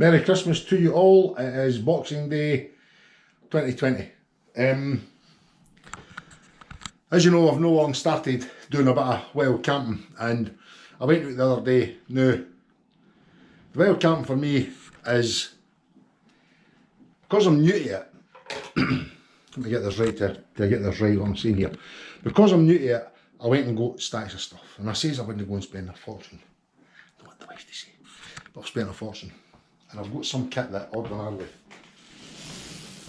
Merry Christmas to you all. It is Boxing Day 2020. As you know, I've no long started doing a bit of wild camping, and I went out the other day. Now, the wild camping for me is, because I'm new to it, let me get this right to get this right what I'm saying here. Because I'm new to it, I went and got stacks of stuff, and I says I wouldn't go and spend a fortune. I don't want the wife to see, but I've spent a fortune. And I've got some kit that ordinarily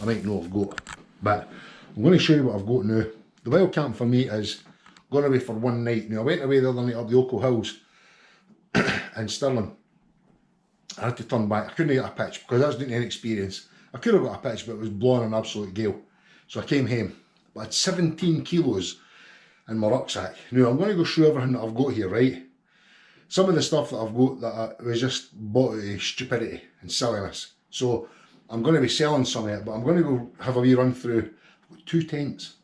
I might know I've got, but I'm going to show you what I've got now. The wild camp for me is going away for one night. Now I went away the other night up the Ochil Hills in Stirling. I had to turn back. I couldn't get a pitch because I was doing any experience. I could have got a pitch, but it was blowing an absolute gale. So I came home. But I had 17 kilos in my rucksack. Now I'm going to go through everything that I've got here, right? Some of the stuff that I've got that was just bought out of stupidity and silliness. So I'm going to be selling some of it, but I'm going to go have a wee run through. I've got 2 tents.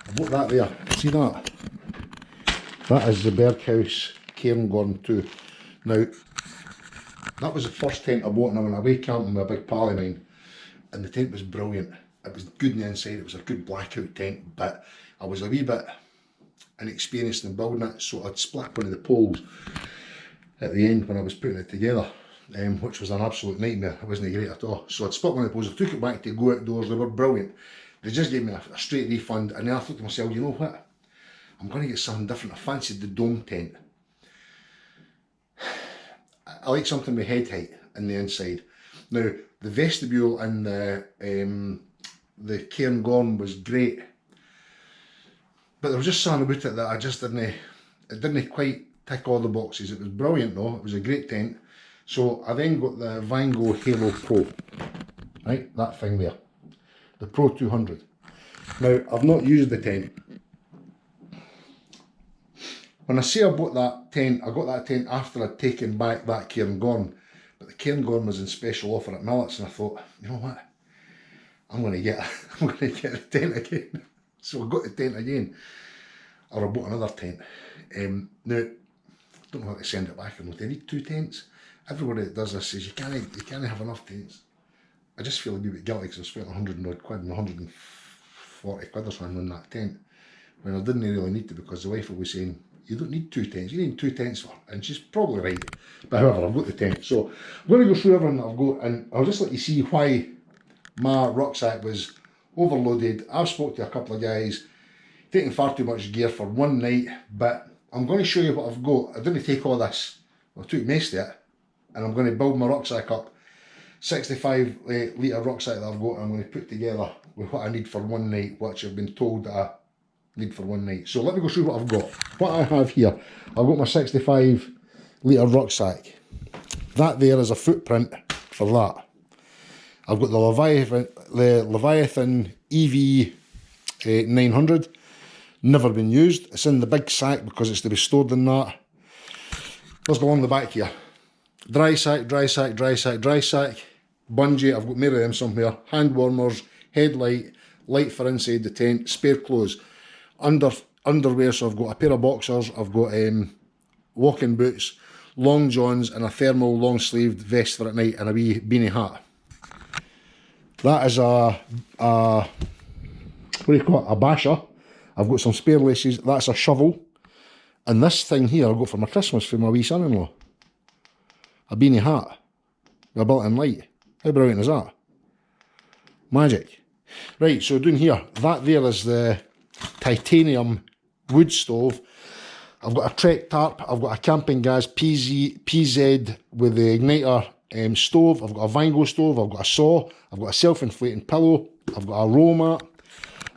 I bought that there. See that? That is the Berghaus Cairngorm 2. Now, that was the first tent I bought, and I went away camping with a big pal of mine, and the tent was brilliant. It was good on the inside. It was a good blackout tent, but I was a wee bit inexperienced in building it, so I'd split one of the poles at the end when I was putting it together, which was an absolute nightmare. It wasn't great at all. So I'd split one of the poles, I took it back to go outdoors. They were brilliant. They just gave me a straight refund, and then I thought to myself, you know what, I'm going to get something different. I fancied the dome tent. I like something with head height in the inside. Now the vestibule and the Cairngorm was great, but there was just something about it that I just didn't, it didn't quite tick all the boxes. It was brilliant though, it was a great tent. So I then got the Vango Halo Pro, right, that thing there, the Pro 200. Now I've not used the tent. When I say I bought that tent, I got that tent after I'd taken back that Cairngorm, but the Cairngorm was in special offer at Millets, and I thought, you know what, I'm going to get the tent again. So I got the tent again, or I bought another tent. Now, I don't know how to send it back or not. I need 2 tents. Everybody that does this says you can't have enough tents. I just feel a wee bit guilty because I spent 100 odd quid and 140 quid or something on that tent, when I didn't really need to, because the wife was saying, you don't need 2 tents, you need 2 tents for, and she's probably right. But however, I've got the tent. So I'm going to go through everything that I've got, and I'll just let you see why my rucksack was overloaded. I've spoke to a couple of guys, taking far too much gear for one night, but I'm going to show you what I've got. I didn't take all this, I took most of it, and I'm going to build my rucksack up. 65 litre rucksack that I've got, and I'm going to put together with what I need for one night, which I've been told that I need for one night. So let me go through what I've got. What I have here, I've got my 65 litre rucksack. That there is a footprint for that. I've got the Leviathan EV 900, never been used. It's in the big sack because it's to be stored in that. Let's go along the back here. Dry sack, dry sack, dry sack, dry sack. Bungee, I've got more of them somewhere. Hand warmers, headlight, light for inside the tent, spare clothes. Underwear, so I've got a pair of boxers, I've got walking boots, long johns, and a thermal long sleeved vest for at night, and a wee beanie hat. That is a what do you call it, a basher. I've got some spare laces, that's a shovel. And this thing here I got for my Christmas for my wee son-in-law. A beanie hat with a built-in light. How brilliant is that? Magic. Right, so down here, that there is the titanium wood stove. I've got a Trek tarp, I've got a Camping Gas PZ with the igniter stove, I've got a Vango stove, I've got a saw, I've got a self-inflating pillow, I've got a roll mat,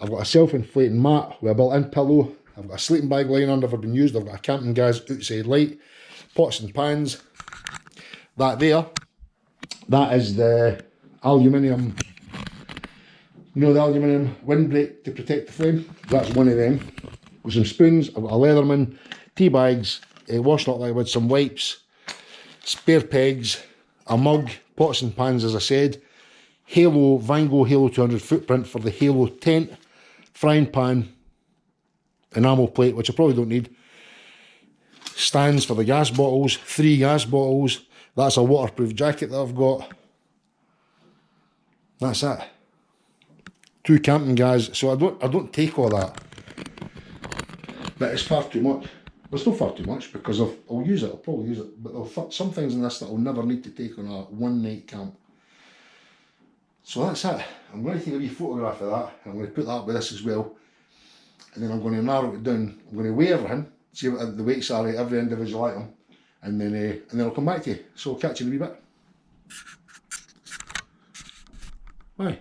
I've got a self-inflating mat with a built-in pillow, I've got a sleeping bag lying under, never been used, I've got a Camping Gas outside light, pots and pans. That there, that is the aluminium, you know, the aluminium windbreak to protect the flame. That's one of them. With some spoons, I've got a Leatherman, tea bags, a washcloth liquid, some wipes, spare pegs, a mug, pots and pans as I said, Vango Halo 200 footprint for the Halo tent, frying pan, enamel plate, which I probably don't need, stands for the gas bottles, 3 gas bottles. That's a waterproof jacket that I've got. That's it. 2 camping guys. So I don't take all that. But it's far too much. Well, it's not far too much because I'll use it. I'll probably use it. But there'll some things in this that I'll never need to take on a one night camp. So that's it. I'm going to take a wee photograph of that. I'm going to put that up with this as well. And then I'm going to narrow it down. I'm going to weigh everything, see what the weights are at every individual item, and then I'll come back to you. So I'll catch you in a wee bit. Bye.